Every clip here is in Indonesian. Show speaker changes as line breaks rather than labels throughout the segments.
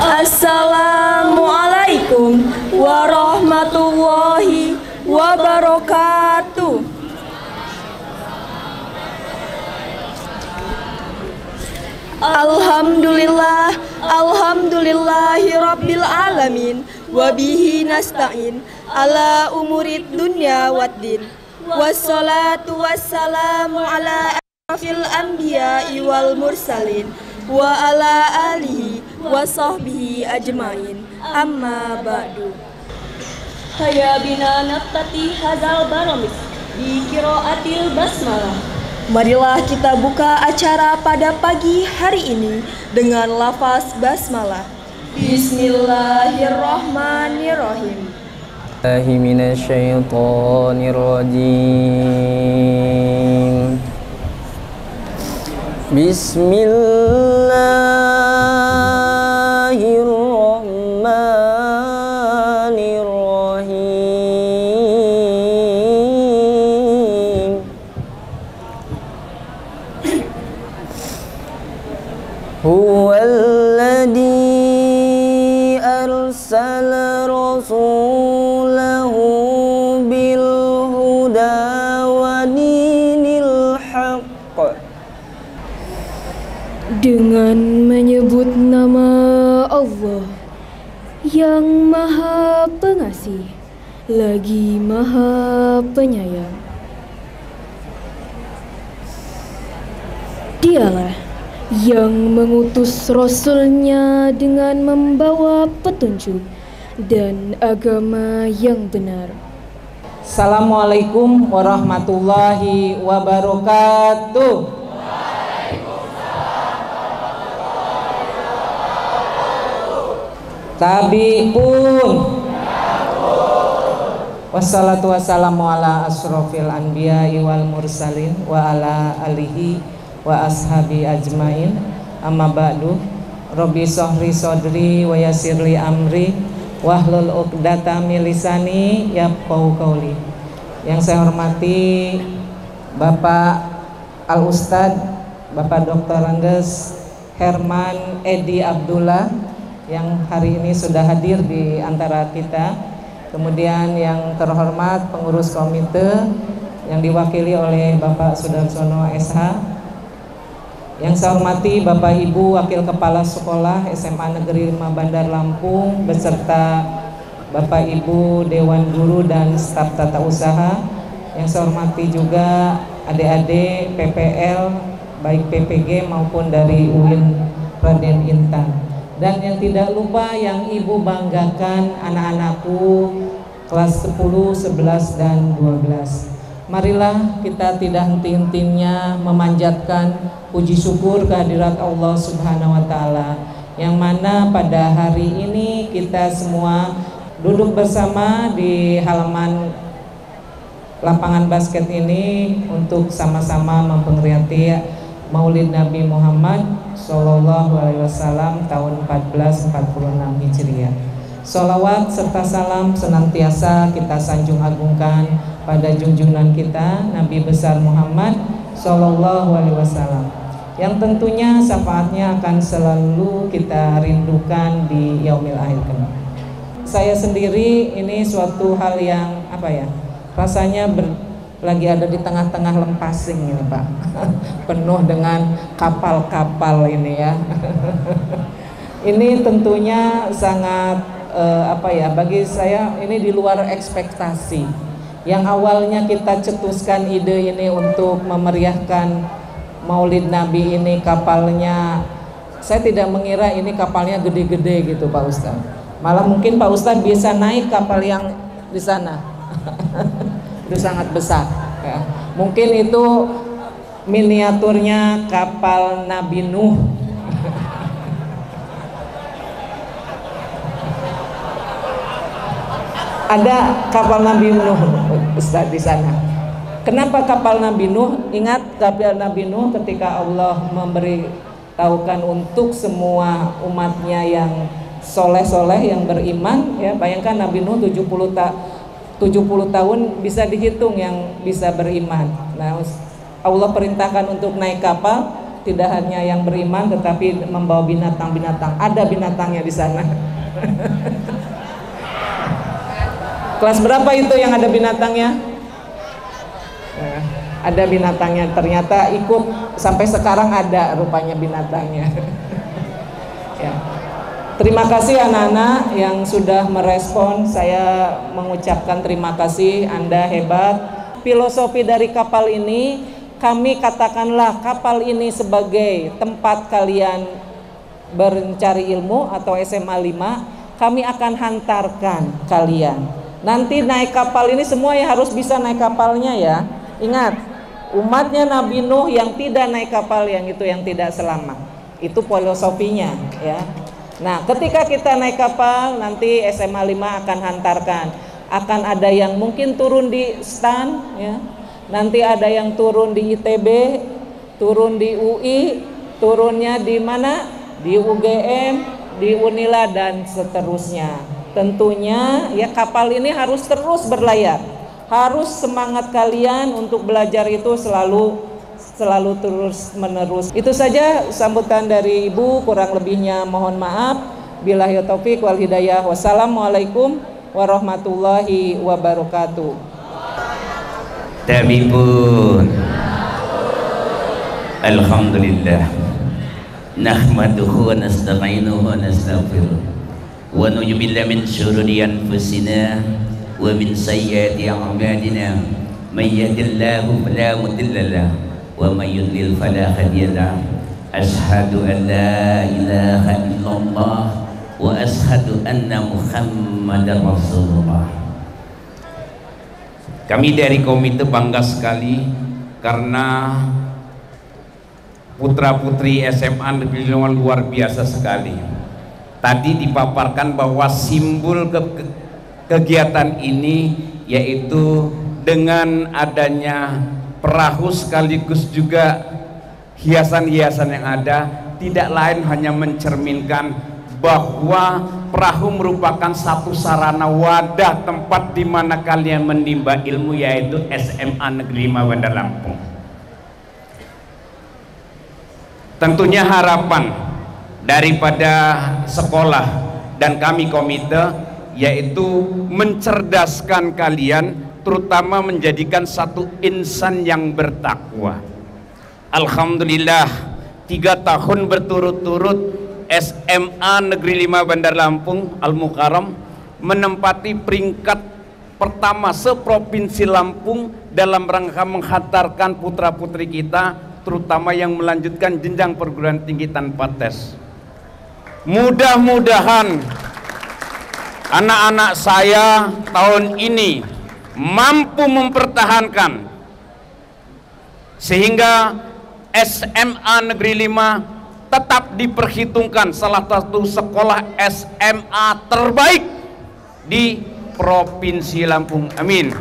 Assalamualaikum warahmatullahi wabarakatuh. Alhamdulillahi rabbil alamin. Wabihi nasta'in ala umurid dunya waddin. Wassalatu wassalamu ala asyrafil anbiya'i wal mursalin wa ala alihi wa sahbihi ajmain. Amma ba'du. Hayya bina naftati hazal baramis bi qiraatil basmalah. Marilah kita buka acara pada pagi hari ini dengan lafaz basmalah. Bismillahirrahmanirrahim.
Minasyaitonirrajim. Bismillahirrahmanirrahim. Huwallazi arsala rasulahu bil huda wa dinil haqq.
Dengan menyebut nama Allah yang Maha Pengasih lagi Maha Penyayang. Dialah yang mengutus Rasul-Nya dengan membawa petunjuk dan agama yang benar.
Assalamualaikum warahmatullahi wabarakatuh. Tabi'un. Wassalatu wassalamu ala asyrafil anbiya'i wal mursalin wa ala alihi wa ashabi ajmain. Amma ba'du. Rabbi sahri sodri wa yasirli amri wahlul uqdata min lisani yafqahu qauli. Yang saya hormati Bapak Al-Ustad Bapak Dr. Angges Herman Edi Abdullah yang hari ini sudah hadir di antara kita. Kemudian yang terhormat pengurus komite yang diwakili oleh Bapak Sudarsono SH. Yang saya hormati Bapak Ibu Wakil Kepala Sekolah SMA Negeri 5 Bandar Lampung beserta Bapak Ibu Dewan Guru dan staf tata usaha. Yang saya hormati juga adik-adik PPL baik PPG maupun dari UIN Raden Intan. Dan yang tidak lupa yang Ibu banggakan anak-anakku kelas 10, 11, dan 12. Marilah kita tidak henti-hentinya memanjatkan puji syukur kehadirat Allah Subhanahu wa Ta'ala, yang mana pada hari ini kita semua duduk bersama di halaman lapangan basket ini untuk sama-sama memperingati Maulid Nabi Muhammad Sallallahu Alaihi Wasallam tahun 1446 Hijriah. Sholawat serta salam senantiasa kita sanjung agungkan pada junjungan kita Nabi besar Muhammad Sallallahu Alaihi Wasallam, yang tentunya syafaatnya akan selalu kita rindukan di yaumil akhir kelak. Saya sendiri ini suatu hal yang rasanya lagi ada di tengah-tengah Lempasing ini Pak. Penuh dengan kapal-kapal ini ya. Ini tentunya sangat bagi saya ini di luar ekspektasi. Yang awalnya kita cetuskan ide ini untuk memeriahkan Maulid Nabi ini, kapalnya saya tidak mengira ini kapalnya gede-gede gitu Pak Ustadz. Malah mungkin Pak Ustadz bisa naik kapal yang di sana. Itu sangat besar ya. Mungkin itu miniaturnya kapal Nabi Nuh. Ada kapal Nabi Nuh Ustaz di sana. Kenapa kapal Nabi Nuh? Ingat kapal Nabi Nuh ketika Allah memberitahukan untuk semua umatnya yang soleh-soleh yang beriman ya. Bayangkan Nabi Nuh 70 tahun bisa dihitung yang bisa beriman. Nah, Allah perintahkan untuk naik kapal, tidak hanya yang beriman tetapi membawa binatang-binatang. Ada binatangnya di sana. Kelas berapa itu yang ada binatangnya? Nah, ada binatangnya, ternyata ikut sampai sekarang ada rupanya binatangnya. Ya. Terima kasih anak-anak yang sudah merespon. Saya mengucapkan terima kasih, Anda hebat. Filosofi dari kapal ini, kami katakanlah kapal ini sebagai tempat kalian mencari ilmu atau SMA 5. Kami akan hantarkan kalian. Nanti naik kapal ini semua yang harus bisa naik kapalnya ya. Ingat, umatnya Nabi Nuh yang tidak naik kapal yang itu yang tidak selamat. Itu filosofinya ya. Nah, ketika kita naik kapal nanti SMA 5 akan hantarkan. Akan ada yang mungkin turun di STAN ya. Nanti ada yang turun di ITB, turun di UI, turunnya di mana? Di UGM, di Unila dan seterusnya. Tentunya ya kapal ini harus terus berlayar. Harus semangat kalian untuk belajar itu selalu terus menerus. Itu saja sambutan dari Ibu, kurang lebihnya mohon maaf. Billahi taufik wal hidayah. Wassalamualaikum warahmatullahi wabarakatuh.
Tabibun. Alhamdulillah. Nahmaduhu wa nasta'inuhu wa nastaghfiruh. Wa na'udzu billahi min syururi anfusina wa min sayyiati a'malina. May yahdihillahu fala mudilla lahu wa may yudlil fala hadiya lahu. Asyhadu an la ilaha illallah wa asyhadu anna Muhammadar Rasulullah. Kami dari komite bangga sekali karena putra-putri SMA Negeri 5 luar biasa sekali. Tadi dipaparkan bahwa simbol kegiatan ini yaitu dengan adanya perahu sekaligus juga hiasan-hiasan yang ada, tidak lain hanya mencerminkan bahwa perahu merupakan satu sarana wadah tempat di mana kalian menimba ilmu, yaitu SMA Negeri 5 Bandar Lampung. Tentunya harapan daripada sekolah dan kami komite yaitu mencerdaskan kalian, terutama menjadikan satu insan yang bertakwa. Alhamdulillah 3 tahun berturut-turut SMA Negeri 5 Bandar Lampung Al-Mukarram menempati peringkat pertama seprovinsi Lampung dalam rangka menghantarkan putra-putri kita, terutama yang melanjutkan jenjang perguruan tinggi tanpa tes. Mudah-mudahan anak-anak saya tahun ini mampu mempertahankan sehingga SMA Negeri 5 tetap diperhitungkan salah satu sekolah SMA terbaik di Provinsi Lampung. Amin.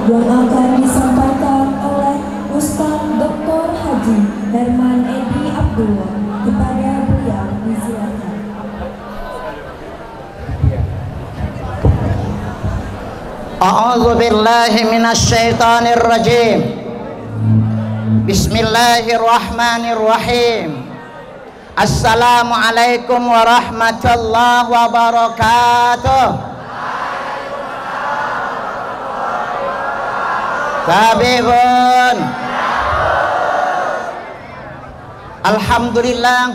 Yang akan disampaikan oleh Ustaz Dr. Haji Herman Edi Abdullah, kepada beliau disilakan.
A'udzu billahi minasy syaithanir rajim. Bismillahirrahmanirrahim. Assalamualaikum warahmatullahi wabarakatuh. Tabibun. Alhamdulillah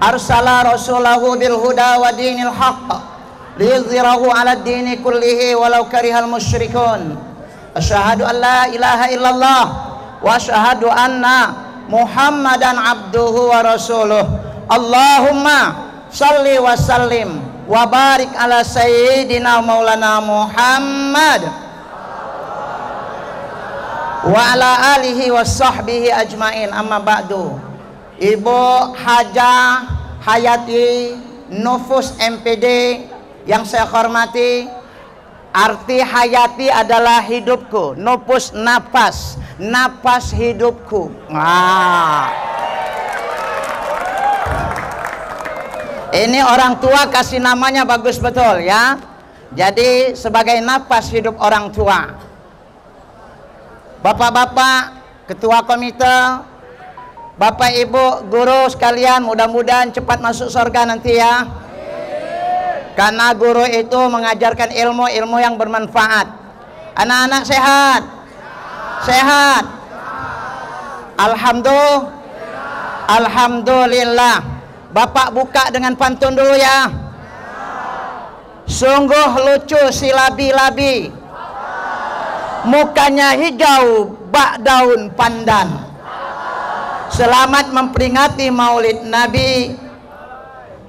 arsala rasulahu bil huda wa dinil haqq liyudhhirahu 'ala ad-dini kullihi walau karihal musyrikun. Asyhadu an la ilaha illallah wa asyhadu anna Muhammadan abduhu wa rasuluh. Allahumma salli wa sallim wa barik ala sayyidina maulana Muhammad wa ala alihi wa sahbihi ajmain. Amma ba'du. Ibu Haja Hayati Nufus MPD yang saya hormati, arti hayati adalah hidupku, nufus napas, napas hidupku. Ini orang tua kasih namanya bagus betul ya. Jadi sebagai napas hidup orang tua. Bapak-bapak, ketua komite, Bapak Ibu guru sekalian, mudah-mudahan cepat masuk surga nanti ya. Karena guru itu mengajarkan ilmu yang bermanfaat. Anak-anak sehat? Sehat? Alhamdulillah. Bapak buka dengan pantun dulu ya. Sungguh lucu si labi-labi, mukanya hijau bak daun pandan. Selamat memperingati Maulid Nabi.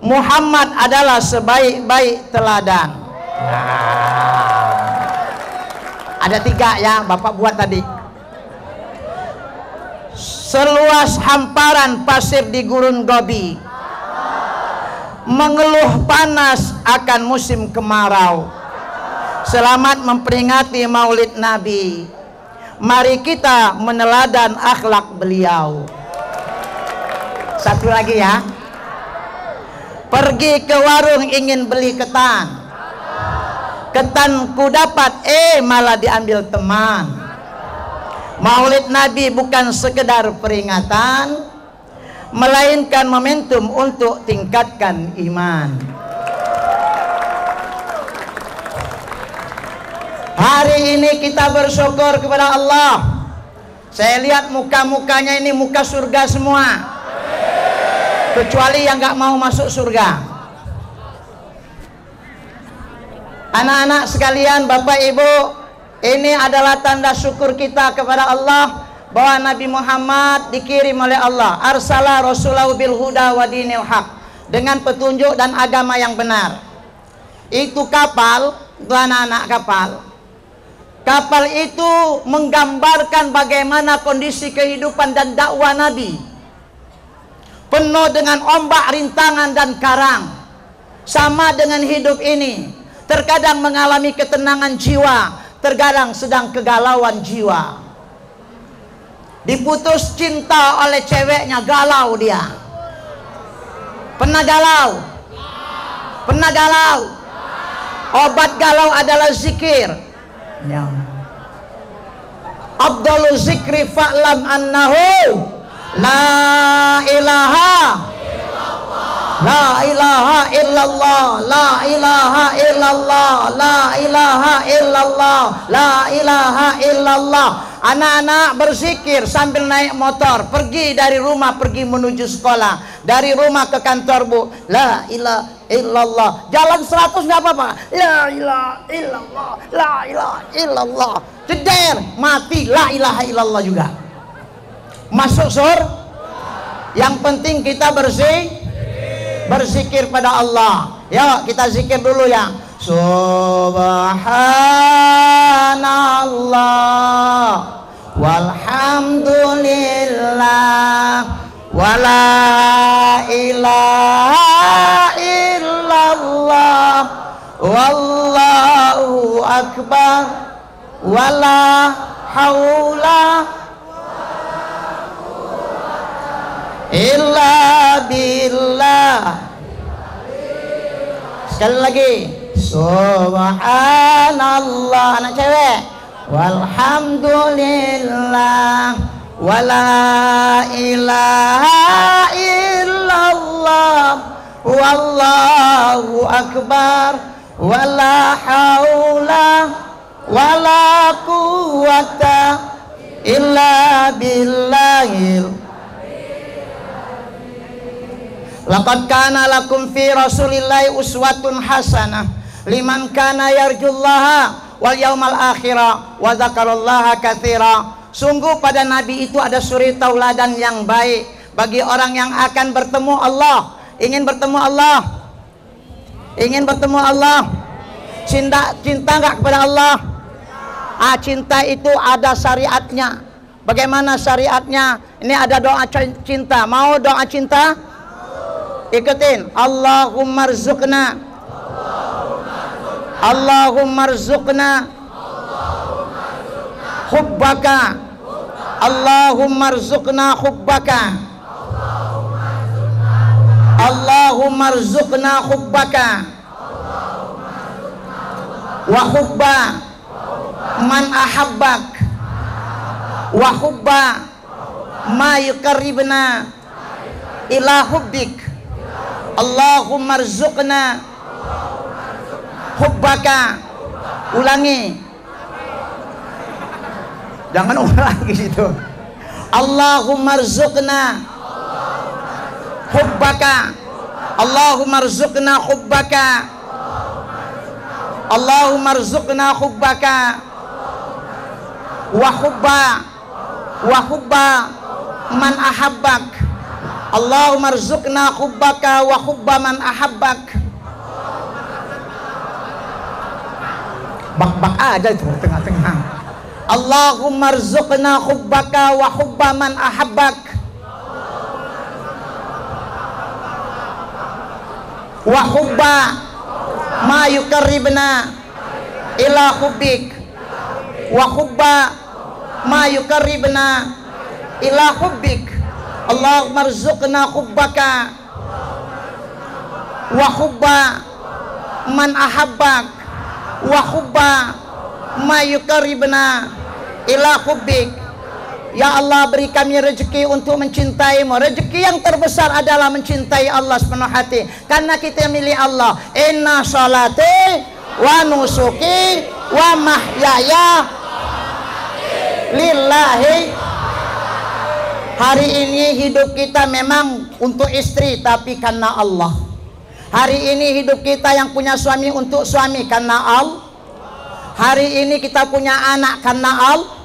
Muhammad adalah sebaik-baik teladan. Ada 3 ya, Bapak buat tadi. Seluas hamparan pasir di gurun Gobi, mengeluh panas akan musim kemarau. Selamat memperingati Maulid Nabi. Mari kita meneladan akhlak beliau. Satu lagi ya. Pergi ke warung ingin beli ketan. Ketan ku dapat, malah diambil teman. Maulid Nabi bukan sekedar peringatan, melainkan momentum untuk tingkatkan iman. Hari ini kita bersyukur kepada Allah. Saya lihat muka-mukanya ini muka surga semua, kecuali yang gak mau masuk surga. Anak-anak sekalian, Bapak Ibu, ini adalah tanda syukur kita kepada Allah bahwa Nabi Muhammad dikirim oleh Allah. Arsala rasulahu bil huda wa dinil haq, dengan petunjuk dan agama yang benar. Itu kapal, itu anak-anak kapal. Kapal itu menggambarkan bagaimana kondisi kehidupan dan dakwah Nabi. Penuh dengan ombak, rintangan dan karang. Sama dengan hidup ini, terkadang mengalami ketenangan jiwa, terkadang sedang kegalauan jiwa. Diputus cinta oleh ceweknya, galau dia. Pernah galau? Pernah galau? Obat galau adalah zikir ya. Abdul zikri fa'lam annahu la ilaha la ilaha illallah, la ilaha illallah, la ilaha illallah, la ilaha illallah. Anak-anak berzikir sambil naik motor, pergi dari rumah, pergi menuju sekolah, dari rumah ke kantor, Bu, la ilaha illallah. Jalan 100 nggak apa-apa, la ilaha illallah, la ilaha illallah. Ceder, mati, la ilaha illallah juga. Masuk surga. Yang penting kita berzikir pada Allah. Ya, kita zikir dulu ya. Subhanallah walhamdulillah wala ilaha illallah wallahu akbar wala haula illa billah. Sekali lagi, subhanallah, anak cewek, walhamdulillah wala ilaha illallah wallahu akbar wala haula wala quwwata illa billahil. Laqad kana lakum fi Rasulillahi uswatun hasanah liman kana yarjullaha wal yaumal akhirah wa dzakarallaha katsira. Sungguh pada Nabi itu ada suri tauladan yang baik bagi orang yang akan bertemu Allah. Ingin bertemu Allah? Ingin bertemu Allah? Cinta enggak kepada Allah? Cinta itu ada syariatnya. Bagaimana syariatnya? Ini ada doa cinta. Mau doa cinta? Ikutin. Allahumma rzuqna, Allahumma rzuqna hubbaka, Allahumma rzuqna hubbaka, Allahumma rzuqna hubbaka wa hubba man ahabbak wa hubba ma yuqarribna ila hubbik. Allahumma rzuqna hubbaka. Ulangi, jangan ulangi itu. Allahumma rzuqna hubbaka. Allahumma rzuqna hubbaka. Allahumma rzuqna hubbaka wa hubba man ahabbak. Allahumma rzuqna hubbaka wa hubba man ahabbak. Bak-bak aja itu tengah-tengah. Allahumma rzuqna hubbaka wa hubba man ahabbak wa hubba ma yuqarribna ila hubbik wa hubba ma yuqarribna ila hubbik. Allahumma rzuqna hubbaka wa hubba man ahabbak wa hubba ma yuqarribna ila hubbik. Ya Allah, beri kami rezeki untuk mencintai-Mu. Rezeki yang terbesar adalah mencintai Allah sepenuh hati, karena kita milik Allah. Inna salati wa nusuki wa mahyaya lillahi. Hari ini hidup kita memang untuk istri, tapi karena Allah. Hari ini hidup kita yang punya suami untuk suami, karena Allah. Hari ini kita punya anak karena Allah.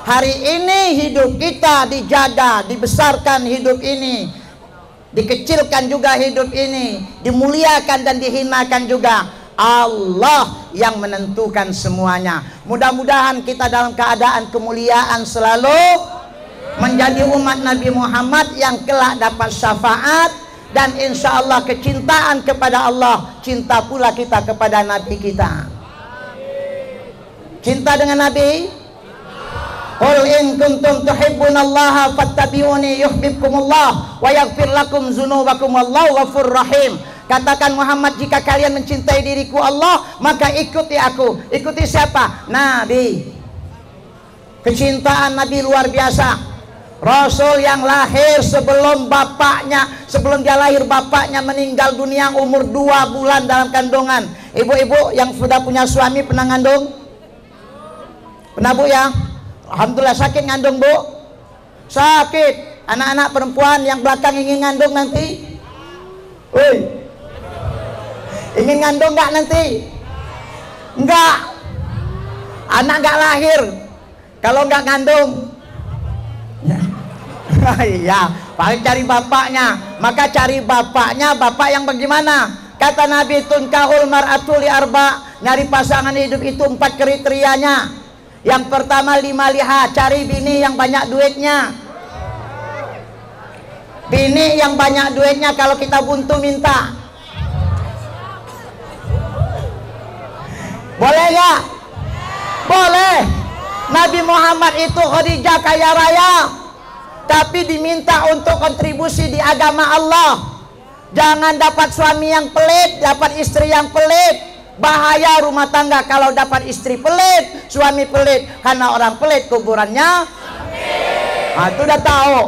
Hari ini hidup kita dijaga, dibesarkan hidup ini, dikecilkan juga hidup ini, dimuliakan dan dihinakan juga. Allah yang menentukan semuanya. Mudah-mudahan kita dalam keadaan kemuliaan selalu, menjadi umat Nabi Muhammad yang kelak dapat syafaat, dan insya Allah kecintaan kepada Allah, cinta pula kita kepada Nabi kita. Cinta dengan Nabi. Qul in kuntum tuhibbunallaha fattabi'uni yuhibbukumullah wa yaghfir lakum dzunubakum wallahu ghafurur rahim. Katakan Muhammad, jika kalian mencintai diriku Allah, maka ikuti aku. Ikuti siapa? Nabi. Kecintaan Nabi luar biasa. Rasul yang lahir sebelum bapaknya, sebelum dia lahir bapaknya meninggal dunia umur 2 bulan dalam kandungan. Ibu-ibu yang sudah punya suami pernah ngandung? Pernah, Bu, ya? Alhamdulillah. Sakit ngandung, Bu? Sakit. Anak-anak perempuan yang belakang ingin ngandung nanti? Woi, ingin ngandung nggak nanti? Enggak. Anak nggak lahir kalau nggak ngandung. Iya, paling cari bapaknya. Maka cari bapaknya, bapak yang bagaimana? Kata Nabi, tunkahul mar'atu li arba. Nyari pasangan hidup itu 4 kriterianya. Yang pertama, 5 liha, cari bini yang banyak duitnya. Bini yang banyak duitnya, kalau kita buntu minta. Boleh gak? Boleh. Nabi Muhammad itu Khadijah kaya raya, tapi diminta untuk kontribusi di agama Allah. Jangan dapat suami yang pelit, dapat istri yang pelit. Bahaya rumah tangga kalau dapat istri pelit, suami pelit. Karena orang pelit kuburannya. Nah, itu udah tahu.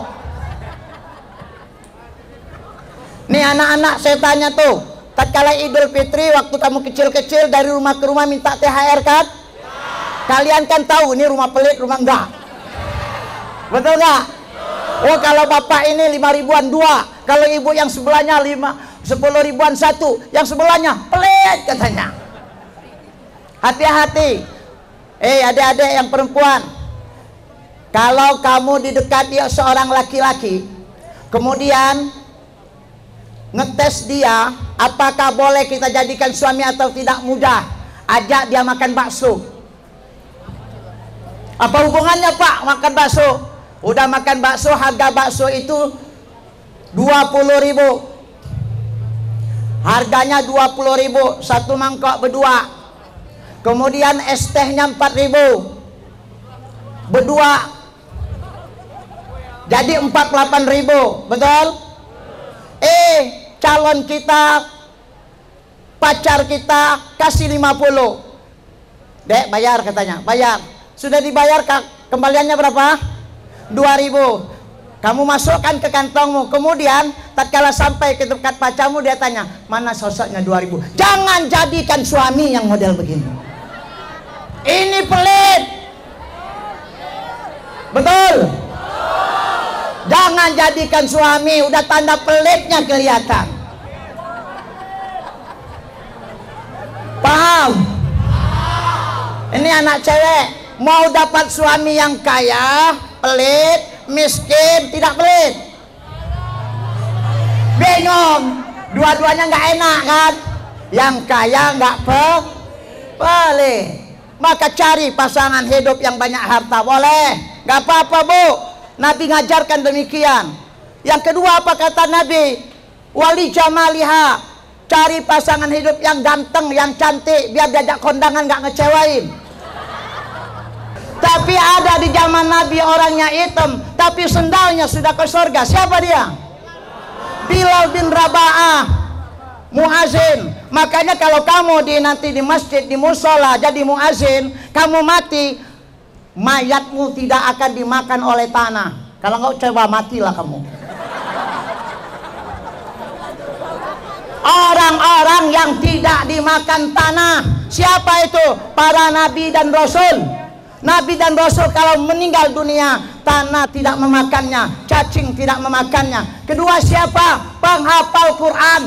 Nih anak-anak, saya tanya tuh, tatkala Idul Fitri waktu kamu kecil-kecil dari rumah ke rumah minta THR kan? Kalian kan tahu ini rumah pelit, rumah enggak. Betul enggak? Oh, kalau bapak ini 5 ribuan 2, kalau ibu yang sebelahnya 10 ribuan 1, yang sebelahnya pelit katanya. Hati-hati. Adik-adik yang perempuan, kalau kamu didekati seorang laki-laki, kemudian ngetes dia, apakah boleh kita jadikan suami atau tidak, mudah. Ajak dia makan bakso. Apa hubungannya, Pak, makan bakso? Udah makan bakso, harga bakso itu 20.000. Harganya 20.000, 1 mangkok berdua. Kemudian es tehnya 4.000 berdua, jadi 48.000. Betul? Calon kita, pacar kita kasih 50. Dek, bayar katanya. Bayar. Sudah dibayar, kembaliannya berapa? 2.000. Kamu masukkan ke kantongmu. Kemudian tatkala sampai ke dekat pacarmu, dia tanya, mana sosoknya 2000. Jangan jadikan suami yang model begini. Ini pelit. Betul? Jangan jadikan suami, udah tanda pelitnya kelihatan. Paham? Ini anak cewek mau dapat suami yang kaya, pelit, miskin, tidak pelit. Bingung, dua-duanya nggak enak kan? Yang kaya nggak pelit. Maka cari pasangan hidup yang banyak harta, boleh, nggak apa-apa bu. Nabi ngajarkan demikian. Yang kedua apa kata Nabi? Wali jamaliha, cari pasangan hidup yang ganteng, yang cantik, biar diajak kondangan nggak ngecewain. Tapi ada di zaman Nabi orangnya hitam, tapi sendalnya sudah ke surga. Siapa dia? Bilal bin Raba'ah, muazin. Makanya kalau kamu nanti di masjid, di musola jadi muazin, kamu mati, mayatmu tidak akan dimakan oleh tanah. Kalau nggak, coba matilah kamu. Orang-orang yang tidak dimakan tanah, siapa itu? Para nabi dan rasul. Nabi dan rasul kalau meninggal dunia, tanah tidak memakannya, cacing tidak memakannya. Kedua siapa? Penghafal Quran.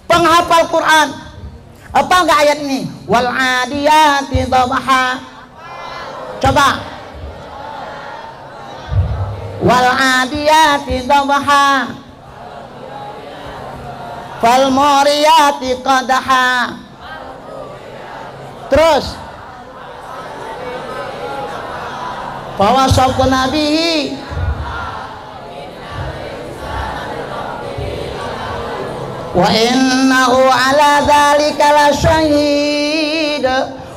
Penghafal Quran. Apa enggak ayat ini? Wal adiyati dhabha. Coba. Wal adiyati dhabha. Fal muriyati qadha. Terus. Fawasaqna bihi. Wa innahu ala dzalika lasyahid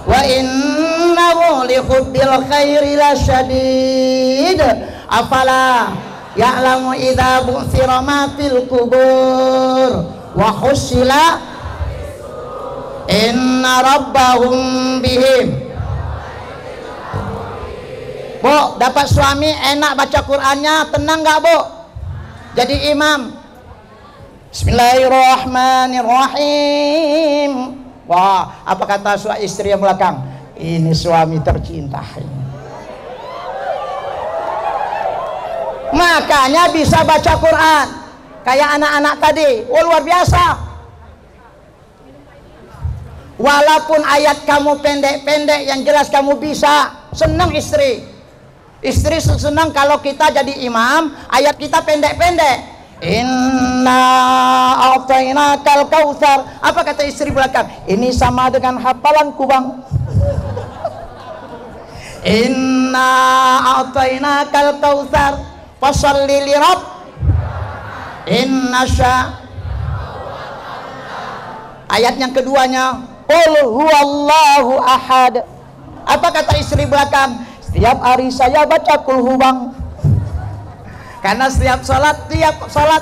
wa innahu li hubbil khairi lasyadid. Afala ya'lamu idza bu'thira ma fil qubur wa husila inna rabbahum bihim. Bu, dapat suami enak baca Qur'annya, tenang gak bu? Jadi imam. Bismillahirrahmanirrahim. Wah, apa kata istri yang belakang? Ini suami tercinta. Makanya bisa baca Quran kayak anak-anak tadi. Oh, luar biasa. Walaupun ayat kamu pendek-pendek, yang jelas kamu bisa. Senang istri. Istri senang kalau kita jadi imam, ayat kita pendek-pendek. Inna a'tainakal kautsar. Apa kata istri belakang? Ini sama dengan hafalanku bang. Inna a'tainakal kautsar fasholli li rabb innasya. Ayat yang keduanya, qul huwallahu ahad. Apa kata istri belakang? Setiap hari saya baca kulhu bang. Karena setiap sholat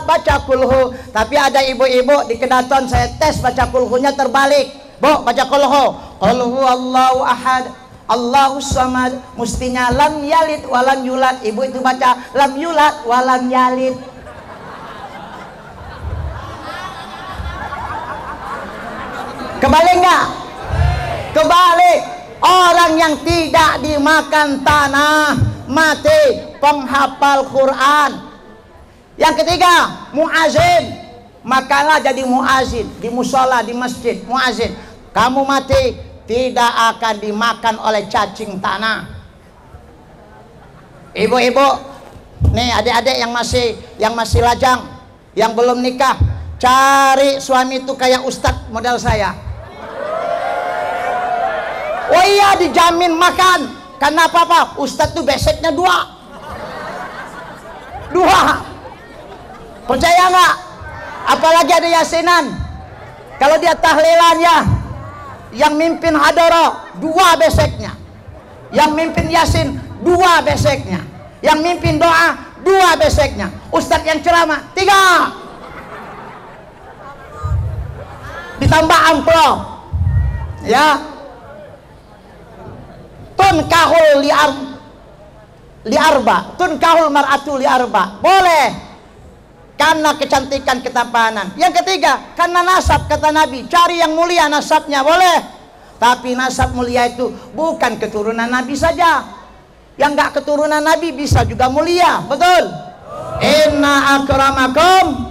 baca kulhu. Tapi ada ibu-ibu di Kedaton, saya tes baca kulhunya terbalik. Bu, baca kulhu. Kulhu Allahu ahad, Allahu samad. Mestinya lam yalid walam yulad. Ibu itu baca lam yulad walam yalid. Kebalik nggak? Kebalik. Orang yang tidak dimakan tanah mati, penghafal Quran. Yang ketiga, muazin. Makalah jadi muazin di musola, di masjid, muazin. Kamu mati tidak akan dimakan oleh cacing tanah. Ibu-ibu, nih adik-adik yang masih lajang, yang belum nikah, cari suami itu kayak ustadz model saya. Oh iya, dijamin makan. Karena apa? Ustadz tuh beseknya dua. Percaya nggak? Apalagi ada yasinan. Kalau dia tahlilan ya, yang mimpin hadara dua beseknya, yang mimpin yasin dua beseknya, yang mimpin doa dua beseknya. Ustadz yang ceramah tiga. Ditambah amplop. Ya. Tunkahul li'am. li arba, tunkahul mar'atu li arba. Boleh karena kecantikan, ketampanan. Yang ketiga, karena nasab, kata Nabi, cari yang mulia nasabnya, boleh. Tapi nasab mulia itu bukan keturunan Nabi saja. Yang enggak keturunan Nabi bisa juga mulia, betul? Inna akramakum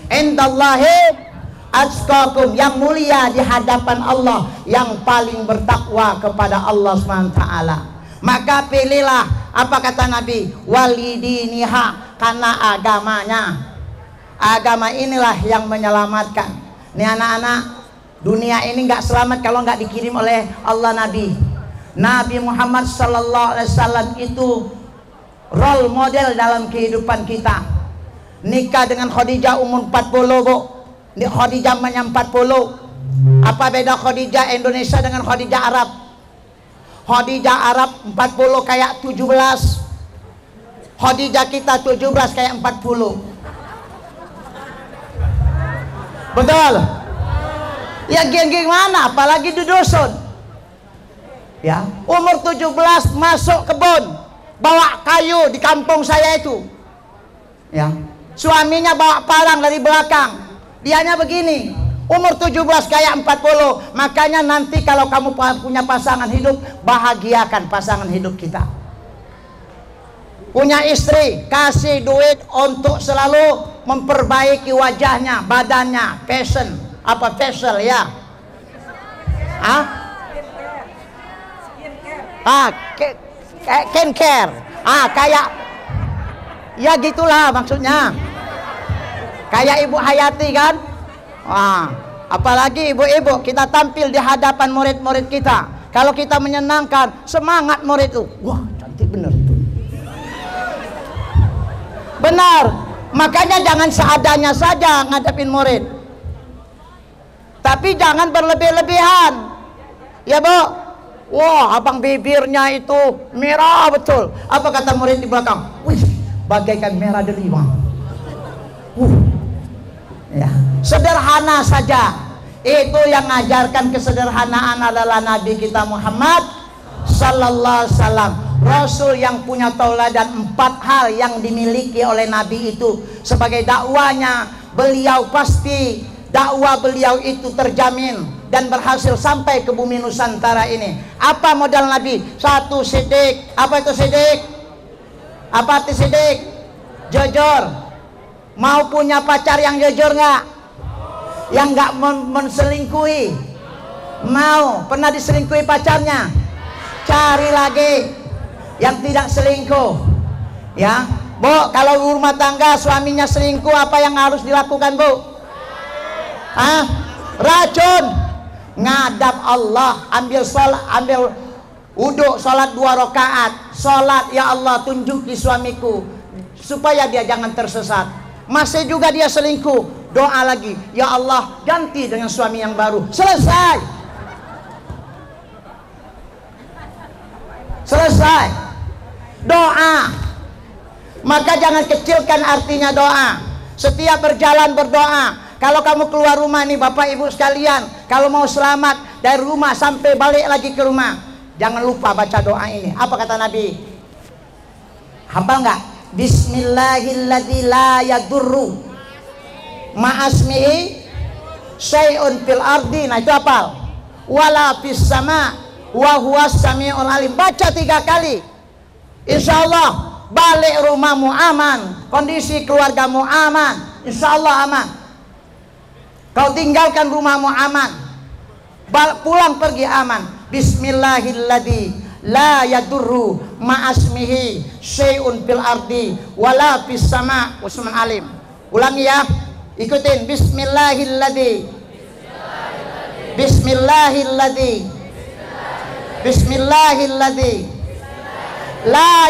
indallahi atqakum, yang mulia di hadapan Allah, yang paling bertakwa kepada Allah SWT. Maka pilihlah, apa kata Nabi, walidiniha, karena agamanya. Agama inilah yang menyelamatkan. Nih anak-anak, dunia ini nggak selamat kalau nggak dikirim oleh Allah Nabi. Nabi Muhammad sallallahu alaihi wasallam itu role model dalam kehidupan kita. Nikah dengan Khadijah umur 40, Bu. Khadijah namanya 40. Apa beda Khadijah Indonesia dengan Khadijah Arab? Khadijah Arab 40 kayak 17. Khadijah kita 17 kayak 40. Betul? Ya gimana? Apalagi di dusun. Ya, umur 17 masuk kebun, bawa kayu di kampung saya itu. Ya, suaminya bawa parang dari belakang. Dianya begini, umur 17 kayak 40. Makanya nanti kalau kamu punya pasangan hidup, bahagiakan pasangan hidup kita. Punya istri, kasih duit untuk selalu memperbaiki wajahnya, badannya, fashion, apa facial ya? Care. Kayak ya gitulah maksudnya. Kayak Ibu Hayati kan? Apalagi ibu-ibu, kita tampil di hadapan murid-murid kita. Kalau kita menyenangkan, semangat murid itu. Wah, cantik bener itu. Benar. Makanya jangan seadanya saja ngadepin murid. Tapi jangan berlebih-lebihan. Ya, Bu. Wah, abang bibirnya itu merah betul. Apa kata murid di belakang? Wih, bagaikan merah delima. Ya, sederhana saja. Itu yang mengajarkan kesederhanaan adalah Nabi kita Muhammad sallallahu alaihi wasallam. Rasul yang punya tauladan 4 hal yang dimiliki oleh Nabi itu. Sebagai dakwanya, beliau pasti dakwah beliau itu terjamin dan berhasil sampai ke bumi Nusantara ini. Apa modal Nabi? 1, sidik. Apa itu sidik? Apa itu sidik? Jujur. Mau punya pacar yang jujur nggak? Yang nggak menselingkuhi? Mau? Pernah diselingkuhi pacarnya? Cari lagi yang tidak selingkuh. Ya, Bu, kalau rumah tangga suaminya selingkuh, apa yang harus dilakukan, Bu? Racun. Ngadap Allah, ambil sholat, ambil wudhu, sholat 2 rakaat. Sholat, ya Allah tunjuki suamiku supaya dia jangan tersesat. Masih juga dia selingkuh, doa lagi, ya Allah ganti dengan suami yang baru. Selesai. Selesai. Doa. Maka jangan kecilkan artinya doa. Setiap berjalan berdoa. Kalau kamu keluar rumah nih Bapak Ibu sekalian, kalau mau selamat dari rumah sampai balik lagi ke rumah, jangan lupa baca doa ini. Apa kata Nabi? Hafal nggak? Bismillahilladzi la yadurru ma'asmihi syai'un fil ardi. Nah itu hafal. Wala fis sama wa huwas samiul alim. Baca 3 kali. Insya Allah balik rumahmu aman, kondisi keluargamu aman, insya Allah aman. Kau tinggalkan rumahmu aman, pulang pergi aman. Bismillahilladzi la yadurru ma'asmihi syai'un fil ardi wala fis sama wa alim. Ulangi ya, ikutin. Bismillahilladzi Bismillahilladzi Bismillahilladzi la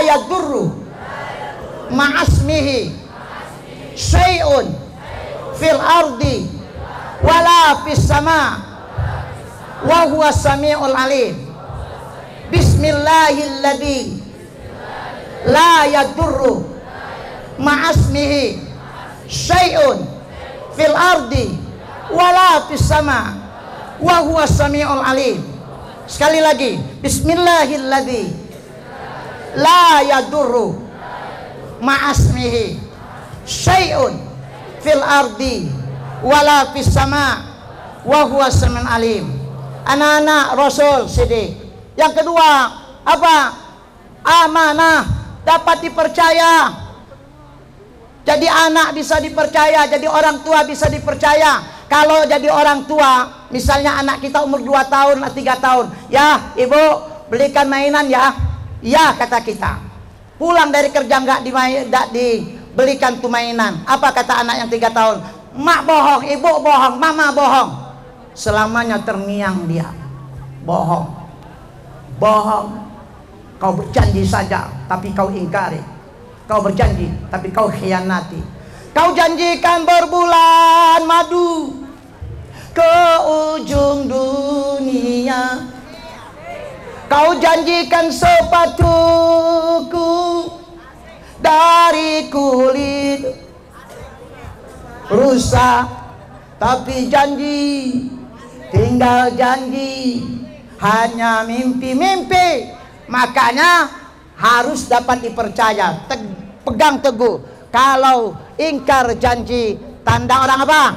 yadurru ma'asmihi syai'un fil ardi wala fis sama wa huwa samiul alim. Bismillahilladzi la yadurru ma'asmihi syai'un fil ardi wala fis sama wa huwa samiul alim. Sekali lagi, Bismillahilladzi la yadurru ma'asmihi syai'un fil ardi wala fis sama wa huwa samiul alim. Anak-anak Rasul Siddiq. Yang kedua, apa? Amanah, dapat dipercaya. Jadi anak bisa dipercaya, jadi orang tua bisa dipercaya. Kalau jadi orang tua, misalnya anak kita umur 2 tahun, 3 tahun, ya ibu belikan mainan ya. Ya kata kita. Pulang dari kerja nggak dibelikan tuh mainan. Apa kata anak yang 3 tahun? Mak bohong, ibu bohong, mama bohong. Selamanya terngiang dia. Bohong. Bohong. Kau berjanji saja, tapi kau ingkari. Kau berjanji, tapi kau khianati. Kau janjikan berbulan madu ke ujung dunia. Kau janjikan sepatuku dari kulit rusa, tapi janji, tinggal janji, hanya mimpi-mimpi. Makanya harus dapat dipercaya, pegang teguh. Kalau ingkar janji, tanda orang apa?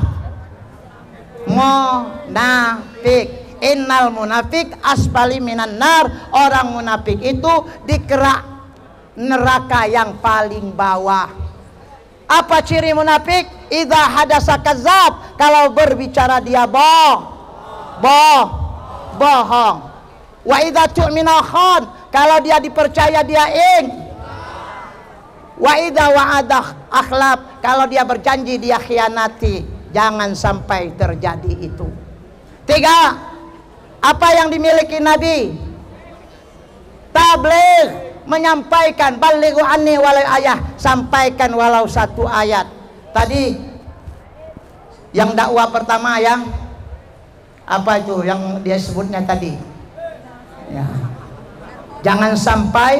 Munafik. Innal munafik asfali minan nar. Orang munafik itu di kerak neraka yang paling bawah. Apa ciri munafik? Idza hadasa kadzab. Kalau berbicara dia bohong. Wa idza tu'mina khan. Kalau dia dipercaya dia wa idza wa'ada akhlaf. Kalau dia berjanji dia khianati. Jangan sampai terjadi itu. 3. Apa yang dimiliki Nabi? Tabligh, menyampaikan. Balighu anni walau ayah, sampaikan walau 1 ayat. Tadi yang dakwah pertama ya, apa itu yang dia sebutnya tadi ya, jangan sampai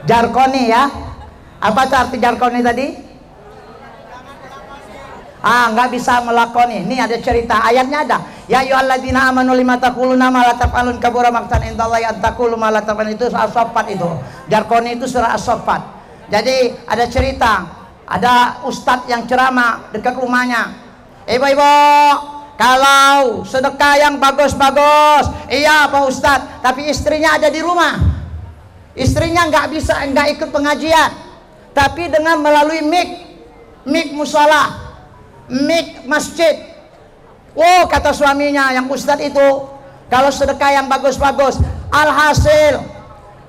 jarkoni ya. Apa itu arti jarkoni tadi? Nggak bisa melakoni. Ini ada cerita, ayatnya ada. Ya ayyuhalladzina amanu lima taquluna ma la taf'alun kabura maqtan indallahi an taqulu ma la taf'alun. Itu As-Saffat itu. Jarkoni itu surah As-Saffat. Jadi ada cerita, ada ustadz yang ceramah dekat rumahnya. Ibu-ibu, kalau sedekah yang bagus-bagus, iya Pak Ustadz, tapi istrinya ada di rumah. Istrinya nggak ikut pengajian, tapi dengan melalui mic musola, mic masjid. Oh, kata suaminya yang Ustadz itu, kalau sedekah yang bagus-bagus, alhasil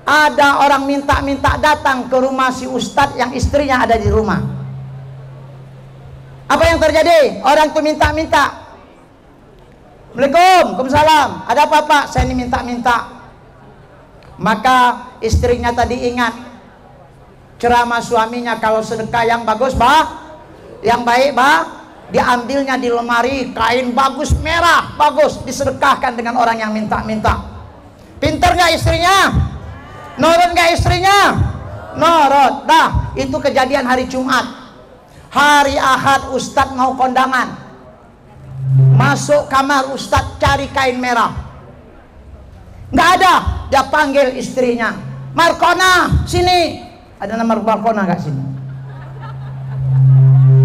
ada orang minta-minta datang ke rumah si Ustadz yang istrinya ada di rumah. Apa yang terjadi? Orang tuh minta-minta. Assalamualaikum, Waalaikumsalam. Ada apa Pak? Saya ini minta-minta. Maka istrinya tadi ingat ceramah suaminya, kalau sedekah yang bagus yang baik diambilnya di lemari, kain bagus merah bagus, disedekahkan dengan orang yang minta-minta. Pinter nggak istrinya? Nurut nggak istrinya? Nurut. Dah, itu kejadian hari Jumat. Hari Ahad Ustadz mau kondangan, masuk kamar Ustadz cari kain merah, nggak ada. Dia panggil istrinya, Markona sini. Ada nama Markona nggak sini?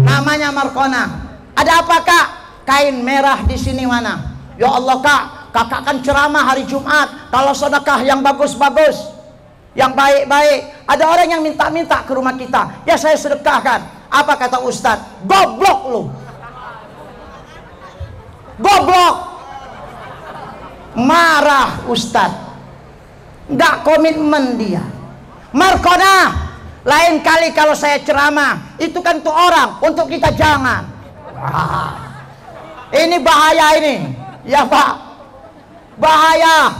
Namanya Markona. Ada apa Kak? Kain merah di sini mana? Ya Allah Kak, kakak kan ceramah hari Jumat, kalau sedekah yang bagus-bagus, yang baik-baik. Ada orang yang minta-minta ke rumah kita, ya saya sedekahkan. Apa kata Ustadz? Goblok lu, goblok. Marah Ustadz, nggak komitmen dia. Markona, lain kali kalau saya ceramah, itu kan tuh orang, untuk kita jangan. Ini bahaya ini, ya Pak, bahaya.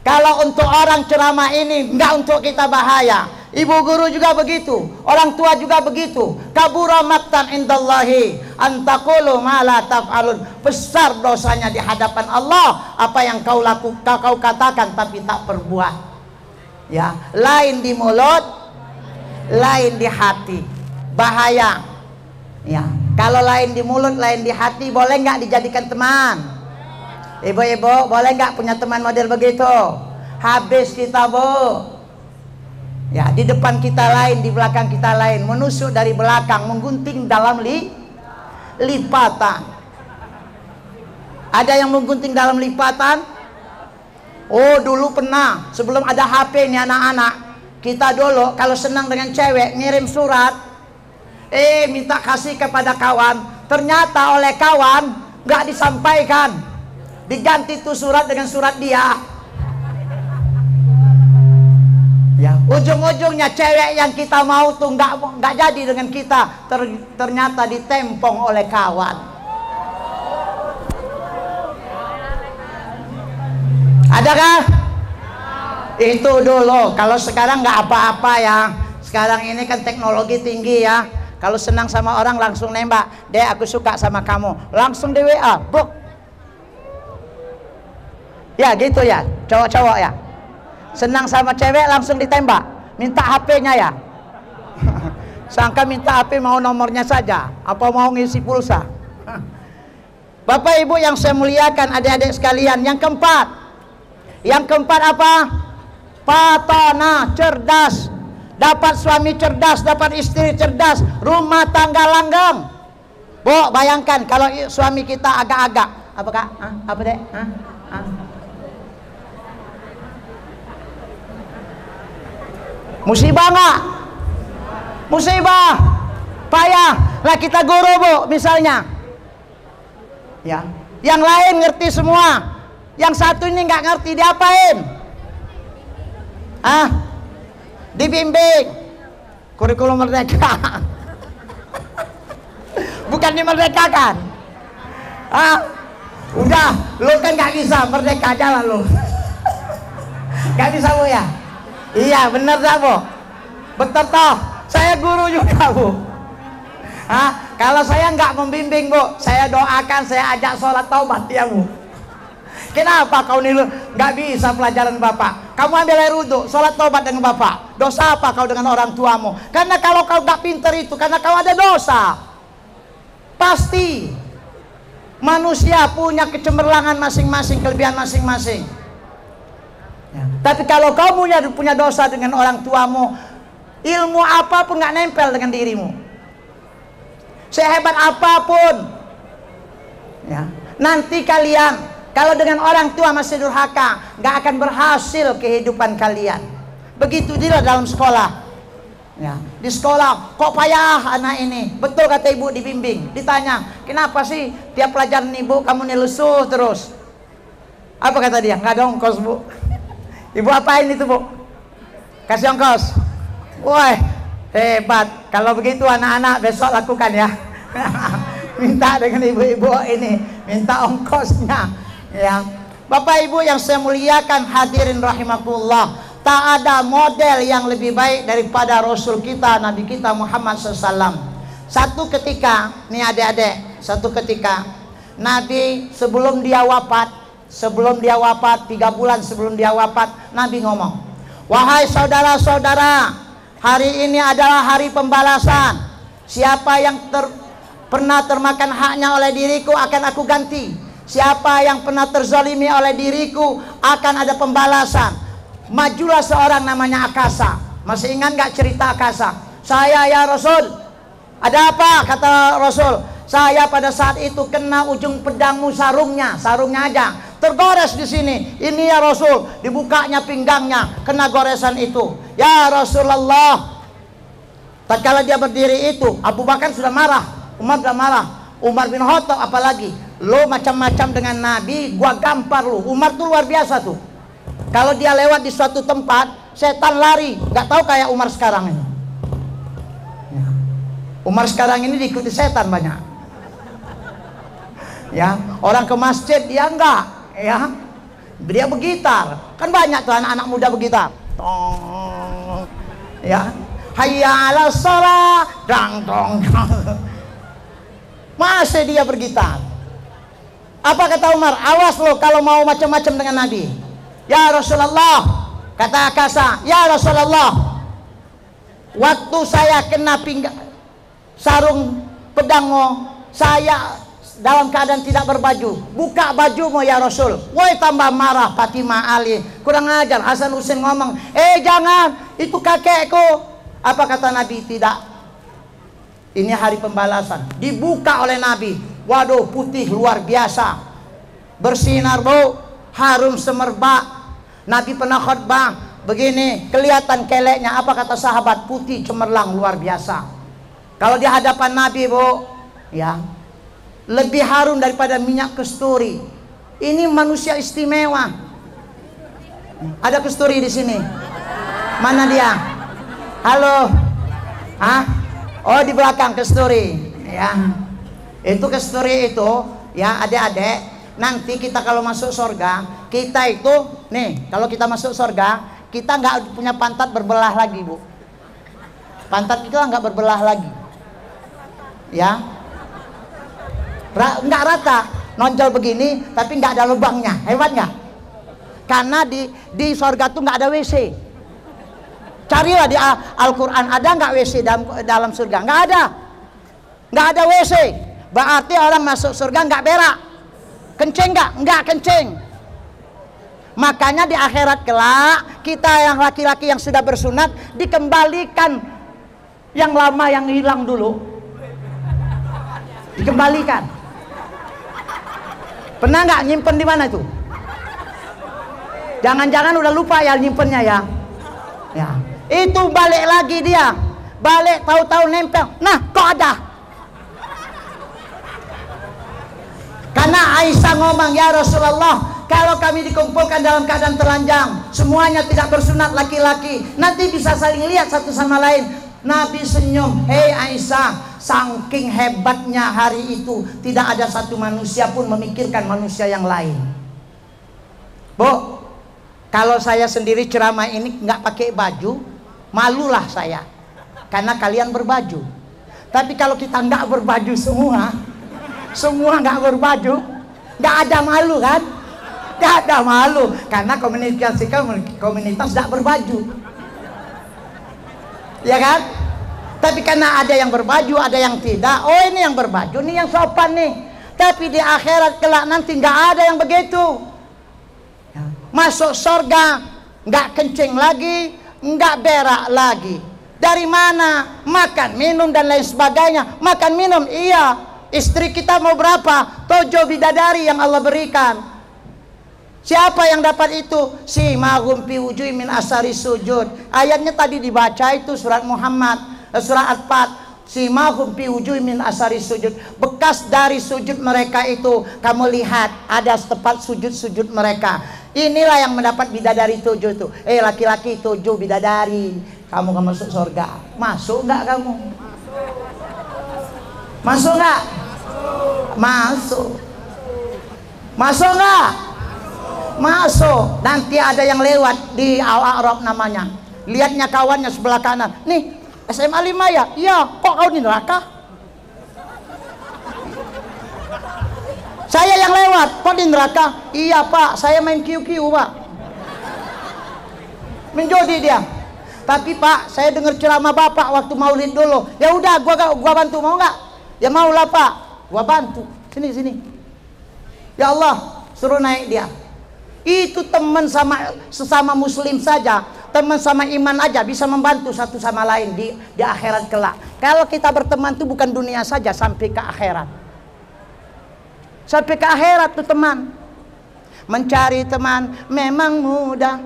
Kalau untuk orang ceramah ini, nggak untuk kita bahaya. Ibu guru juga begitu, orang tua juga begitu. Kabura maqtan indallahi an taqulu ma la taf'alun. Besar dosanya di hadapan Allah apa yang kau katakan tapi tak perbuat. Ya, lain di mulut, lain di hati. Bahaya. Ya, kalau lain di mulut, lain di hati, boleh nggak dijadikan teman? Ibu-ibu boleh nggak punya teman model begitu? Habis kita, Bu. Ya, di depan kita lain, di belakang kita lain, menusuk dari belakang, menggunting dalam lipatan. Ada yang menggunting dalam lipatan? Oh, dulu pernah, sebelum ada HP nih anak-anak, kita dulu kalau senang dengan cewek ngirim surat, minta kasih kepada kawan, ternyata oleh kawan nggak disampaikan, diganti tuh surat dengan surat dia. Ya, ujung-ujungnya cewek yang kita mau tuh nggak jadi dengan kita, ternyata ditempong oleh kawan. Adakah? Itu dulu. Kalau sekarang nggak apa-apa ya. Sekarang ini kan teknologi tinggi ya. Kalau senang sama orang langsung nembak, "Dek, aku suka sama kamu." Langsung di WA, buk. Ya gitu ya, cowok-cowok ya. Senang sama cewek langsung ditembak, minta HP-nya ya. Sangka minta HP mau nomornya saja, apa mau ngisi pulsa. Bapak Ibu yang saya muliakan, adik-adik sekalian, yang keempat apa? Patana, cerdas. Dapat suami cerdas, dapat istri cerdas, rumah tangga langgeng. Bu, bayangkan kalau suami kita agak-agak, apa Kak? Apa Dek? Musibah nggak? Musibah, payah. Lah kita guru, Bu, misalnya. Ya, yang lain ngerti semua, yang satu ini nggak ngerti, diapain? Dibimbing. Kurikulum merdeka. Bukan dimerdekakan. Udah, lu kan nggak bisa merdeka, jalan lu. Nggak bisa, Bu ya? Iya, bener dah, Bu. Betul toh, saya guru juga, Bu. Kalau saya nggak membimbing, Bu, saya doakan, saya ajak sholat taubat ya, Bu. Kenapa kau nih nggak bisa pelajaran Bapak? Kamu ambil air wudhu, sholat taubat dengan Bapak. Dosa apa kau dengan orang tuamu? Karena kalau kau nggak pinter itu, karena kau ada dosa. Pasti manusia punya kecemerlangan masing-masing, kelebihan masing-masing. Ya. Tapi kalau kau punya dosa dengan orang tuamu, ilmu apapun nggak nempel dengan dirimu. Sehebat apapun, ya, nanti kalian kalau dengan orang tua masih durhaka, nggak akan berhasil kehidupan kalian. Begitu juga dalam sekolah. Ya, di sekolah kok payah anak ini. Betul kata ibu, dibimbing, ditanya, kenapa sih tiap pelajaran ibu kamu nilusuh terus? Apa kata dia? Nggak ada ongkos, Bu. Ibu apain itu, Bu? Kasih ongkos. Woi, hebat. Kalau begitu anak-anak besok lakukan ya. Minta dengan ibu-ibu ini, minta ongkosnya. Ya, Bapak Ibu yang saya muliakan, hadirin rahimakumullah, tak ada model yang lebih baik daripada Rasul kita, Nabi kita Muhammad SAW. Satu ketika, nih adik-adik, satu ketika Nabi sebelum dia wafat, 3 bulan sebelum dia wafat, Nabi ngomong, "Wahai saudara-saudara, hari ini adalah hari pembalasan. Siapa yang pernah termakan haknya oleh diriku akan aku ganti. Siapa yang pernah terzalimi oleh diriku akan ada pembalasan." Majulah seorang namanya Akasa. Masih ingat gak cerita Akasa? "Saya ya Rasul." "Ada apa?" kata Rasul. "Saya pada saat itu kena ujung pedangmu, sarungnya aja tergores di sini. Ini ya Rasul." Dibukanya pinggangnya, kena goresan itu. "Ya Rasulullah." Tatkala dia berdiri itu, Abu Bakar sudah marah, Umar sudah marah, Umar bin Khattab apalagi. "Lo macam-macam dengan Nabi, gua gampar lu." Umar tuh luar biasa tuh. Kalau dia lewat di suatu tempat, setan lari. Nggak tahu kayak Umar sekarang ini. Ya. Umar sekarang ini diikuti setan banyak. Ya, orang ke masjid dia enggak, ya. Dia bergitar. Kan banyak tuh anak-anak muda bergitar. Tong. Ya. Hayya 'alas shalah, dang dong. Masih dia bergitar. Apa kata Umar? "Awas lo kalau mau macam-macam dengan Nabi." "Ya Rasulullah," kata Akasa, "ya Rasulullah, waktu saya kena sarung pedangmu, saya dalam keadaan tidak berbaju. Buka bajumu ya Rasul. Woi, tambah marah Fatimah Ali. Kurang ajar. Hasan Husain ngomong, jangan, itu kakekku. Apa kata Nabi? Tidak. Ini hari pembalasan. Dibuka oleh Nabi. Waduh, putih luar biasa. Bersinar bu, harum semerbak. Nabi pernah khutbah begini, kelihatan keleknya. Apa kata sahabat? Putih cemerlang luar biasa. Kalau di hadapan Nabi bu, ya, lebih harum daripada minyak kasturi. Ini manusia istimewa. Ada kasturi di sini. Mana dia? Halo. Hah? Oh, di belakang kasturi. Ya. Itu kasturi itu, ya adik-adik. Nanti kita kalau masuk surga, kita itu, nih, kalau kita masuk surga, kita nggak punya pantat berbelah lagi, bu. Pantat kita nggak berbelah lagi. Ya. Nggak rata, nonjol begini tapi nggak ada lubangnya. Hebat nggak? Karena di sorga tuh nggak ada WC. Carilah di Al-Quran, ada nggak WC dalam surga? Nggak ada. Nggak ada WC. Berarti orang masuk surga nggak berak. Kencing nggak? Nggak kencing. Makanya di akhirat kelak, kita yang laki-laki yang sudah bersunat dikembalikan yang lama yang hilang dulu. Dikembalikan. Pernah nggak nyimpen di mana itu? Jangan-jangan udah lupa ya nyimpennya ya. Ya, itu balik lagi dia. Balik tahu-tahu nempel. Nah, kok ada? Karena Aisyah ngomong, ya Rasulullah, kalau kami dikumpulkan dalam keadaan telanjang, semuanya tidak bersunat laki-laki, nanti bisa saling lihat satu sama lain. Nabi senyum, hei Aisyah, saking hebatnya hari itu, tidak ada satu manusia pun memikirkan manusia yang lain. Bu, kalau saya sendiri ceramah ini nggak pakai baju, malulah saya, karena kalian berbaju. Tapi kalau kita nggak berbaju semua nggak berbaju, nggak ada malu kan? Nggak ada malu, karena komunitas nggak berbaju. Ya kan? Tapi karena ada yang berbaju, ada yang tidak. Oh, ini yang berbaju, ini yang sopan nih. Tapi di akhirat kelak nanti nggak ada yang begitu. Masuk surga nggak kencing lagi, nggak berak lagi. Dari mana? Makan, minum dan lain sebagainya. Makan, minum, iya. Istri kita mau berapa? 7 bidadari yang Allah berikan. Siapa yang dapat itu? Si mahum fi wujuhi min asari sujud. Ayatnya tadi dibaca itu surat Muhammad, surat At-Fat. Si mahum fi wujuhi min asari sujud. Bekas dari sujud mereka itu kamu lihat, ada tempat sujud-sujud mereka. Inilah yang mendapat bidadari 7 itu. Laki-laki 7 bidadari. Kamu akan masuk surga. Masuk nggak kamu? Masuk nggak? Masuk. Masuk nggak? Masuk. Nanti ada yang lewat di Al-A'raf namanya. Lihatnya kawannya sebelah kanan. Nih, SMA 5 ya? Iya. Kok kau di neraka? Saya yang lewat. Kok di neraka? Iya pak, saya main QQ pak. Menjodi dia. Tapi pak, saya dengar ceramah bapak waktu maulid dulu. Ya udah, gua bantu, mau nggak? Ya mau lah pak, gua bantu. Sini. Ya Allah, suruh naik dia. Itu teman sesama muslim saja, teman sama iman aja bisa membantu satu sama lain di akhirat kelak. Kalau kita berteman itu bukan dunia saja, sampai ke akhirat. Sampai ke akhirat tuh teman. Mencari teman memang mudah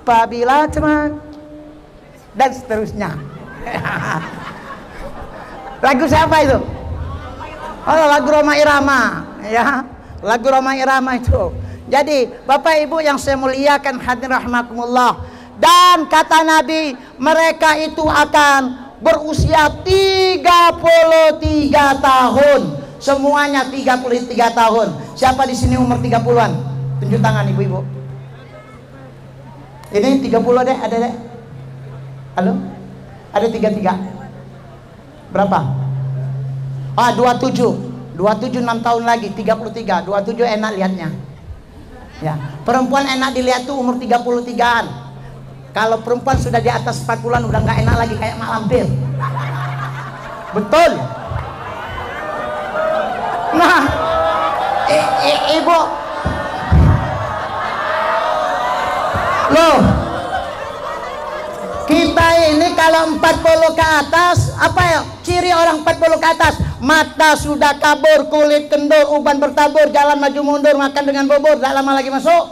apabila teman, dan seterusnya. Lagu siapa itu? Oh, lagu Roma Irama, ya. Lagu Roma Irama itu. Jadi Bapak Ibu yang saya muliakan hadirin rahimakumullah, dan kata Nabi mereka itu akan berusia 33 tahun. Semuanya 33 tahun. Siapa di sini umur 30-an? Tunjuk tangan ibu-ibu. Ini 30 deh, ada deh. Halo? Ada 33. Berapa? 27. 27 6 tahun lagi, 33. 27 enak lihatnya. Ya, perempuan enak dilihat tuh umur 33-an. Kalau perempuan sudah di atas 40-an udah nggak enak lagi, kayak mak lampir. Betul. Nah, Ibu, loh, kita ini kalau 40 ke atas, apa ya ciri orang 40 ke atas? Mata sudah kabur, kulit kendur, uban bertabur, jalan maju mundur, makan dengan bubur, tak lama lagi masuk.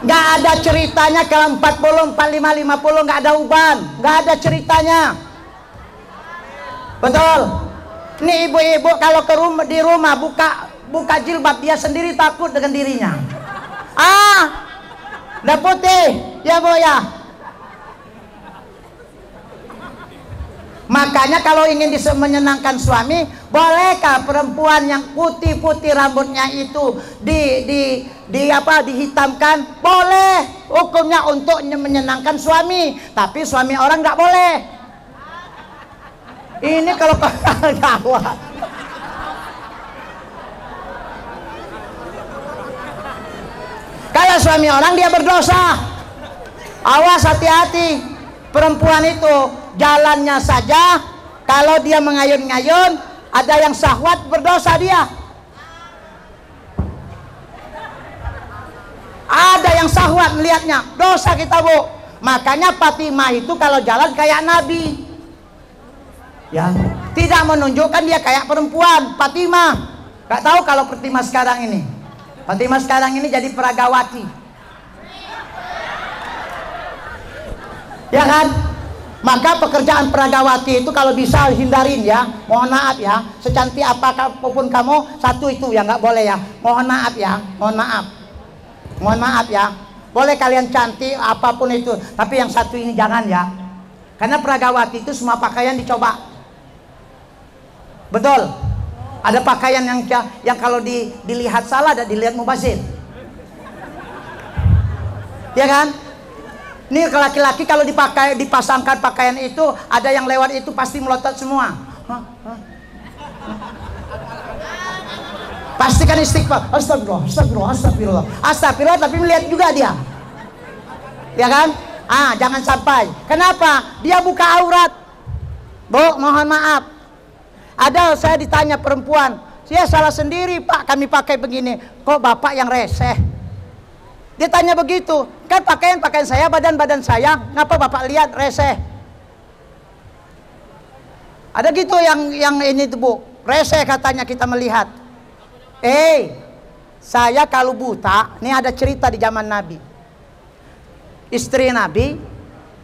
Nggak ada ceritanya kalau 40, 45, 50 nggak ada uban, nggak ada ceritanya. Betul. Ini ibu-ibu kalau di rumah buka jilbab, dia sendiri takut dengan dirinya. Udah putih, ya Bu ya. Makanya kalau ingin menyenangkan suami, bolehkah perempuan yang putih-putih rambutnya itu dihitamkan? Boleh, hukumnya untuk menyenangkan suami, tapi suami orang nggak boleh. Ini kalau gawat. Kalau suami orang dia berdosa. Awas, hati-hati. Perempuan itu jalannya saja kalau dia mengayun-ngayun, ada yang syahwat, berdosa dia. Ada yang syahwat melihatnya, dosa kita Bu. Makanya Fatimah itu kalau jalan kayak Nabi, ya, tidak menunjukkan dia kayak perempuan. Fatimah, gak tahu kalau Fatimah sekarang ini. Fatimah sekarang ini jadi peragawati, ya kan? Maka pekerjaan peragawati itu kalau bisa hindarin ya. Mohon maaf ya, secantik apapun kamu, satu itu ya nggak boleh ya. Mohon maaf ya, mohon maaf ya. Boleh kalian cantik apapun itu, tapi yang satu ini jangan ya. Karena peragawati itu semua pakaian dicoba. Betul. Ada pakaian yang kalau dilihat salah dan dilihat mubazir. Ya kan? Ini laki-laki kalau dipasangkan pakaian itu, ada yang lewat itu pasti melotot semua. Pasti kan istighfar. Astagfirullah, tapi melihat juga dia. Ya kan? Jangan sampai. Kenapa? Dia buka aurat. Bu, mohon maaf. Ada saya ditanya perempuan, saya salah sendiri Pak, kami pakai begini. Kok Bapak yang reseh? Dia tanya begitu, kan pakaian saya, badan saya, ngapa Bapak lihat reseh? Ada gitu yang ini tuh Bu, reseh katanya kita melihat. Saya kalau buta, ini ada cerita di zaman Nabi. Istri Nabi,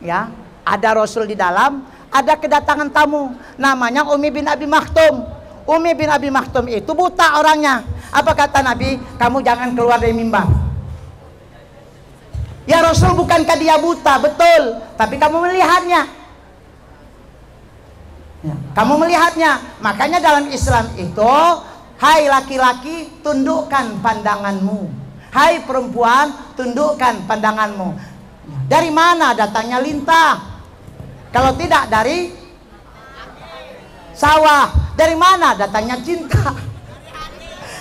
ya, ada Rasul di dalam, ada kedatangan tamu, namanya Umi bin Abi Maktum. Umi bin Abi Maktum itu buta orangnya. Apa kata Nabi? Kamu jangan keluar dari mimbar. Ya Rasul, bukankah dia buta? Betul, tapi kamu melihatnya. Ya, kamu melihatnya. Makanya dalam Islam itu, hai laki-laki, tundukkan pandanganmu. Hai perempuan, tundukkan pandanganmu. Dari mana datangnya lintah? Kalau tidak dari sawah. Dari mana datangnya cinta?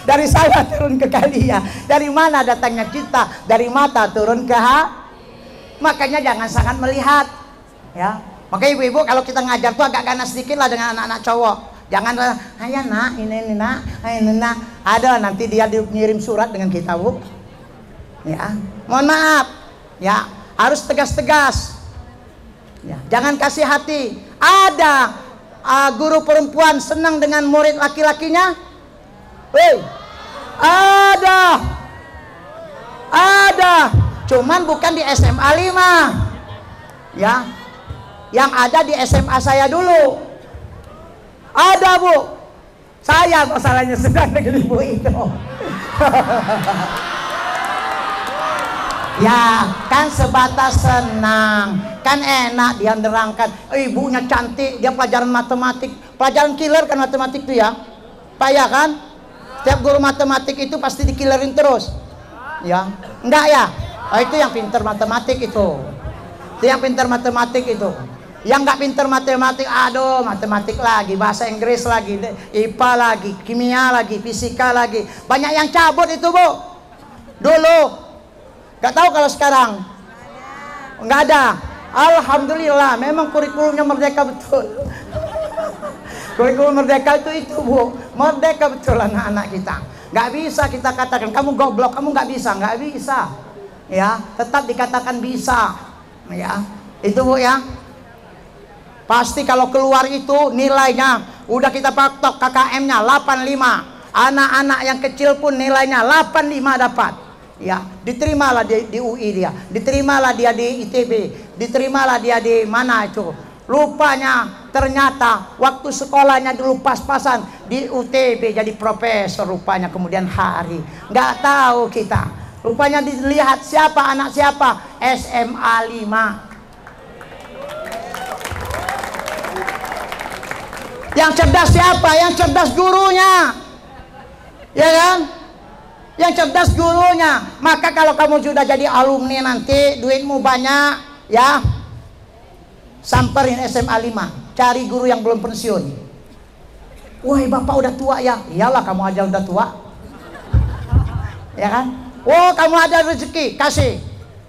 Dari sawah turun ke kalian. Dari mana datangnya cinta? Dari mata turun ke hati. Makanya jangan sangat melihat, ya. Makanya ibu-ibu kalau kita ngajar tuh agak ganas sedikit lah dengan anak-anak cowok. Jangan, ayo nak, ini nak, ini nak. Ada nanti dia ngirim surat dengan kita Bu. Ya, mohon maaf, ya, harus tegas-tegas. Ya, jangan kasih hati. Ada guru perempuan senang dengan murid laki-lakinya? Ada. Cuman bukan di SMA 5. Ya. Yang ada di SMA saya dulu. Ada Bu. Saya masalahnya sedang dengan ibu itu. Ya, kan sebatas senang, kan enak dia nerangkan. Ibunya cantik, dia pelajaran matematik, pelajaran killer kan matematik itu ya, payah kan? Setiap guru matematik itu pasti dikillerin terus, ya, enggak ya? Itu yang pinter matematik itu yang pinter matematik itu. Yang nggak pinter matematik, aduh, matematik lagi, bahasa Inggris lagi, IPA lagi, kimia lagi, fisika lagi, banyak yang cabut itu Bu. Dulu. Gak tahu kalau sekarang nggak ada. Alhamdulillah, memang kurikulumnya merdeka betul. Kurikulum merdeka itu Bu, merdeka betul anak-anak kita. Nggak bisa kita katakan kamu goblok, kamu nggak bisa, ya, tetap dikatakan bisa, ya, itu Bu ya. Pasti kalau keluar itu nilainya udah kita patok KKM-nya 85. Anak-anak yang kecil pun nilainya 85 dapat. Ya, diterimalah di UI dia, diterimalah dia di ITB, diterimalah dia di mana itu. Rupanya ternyata waktu sekolahnya dulu pas-pasan di UTB jadi profesor rupanya kemudian hari. Nggak tahu kita. Rupanya dilihat siapa anak siapa, SMA 5. Yang cerdas siapa? Yang cerdas gurunya. Ya kan? Yang cerdas gurunya. Maka kalau kamu sudah jadi alumni nanti, duitmu banyak, ya, samperin SMA 5, cari guru yang belum pensiun. Woi, bapak udah tua ya? Iyalah, kamu aja udah tua. Ya kan? Oh, kamu ada rezeki, kasih.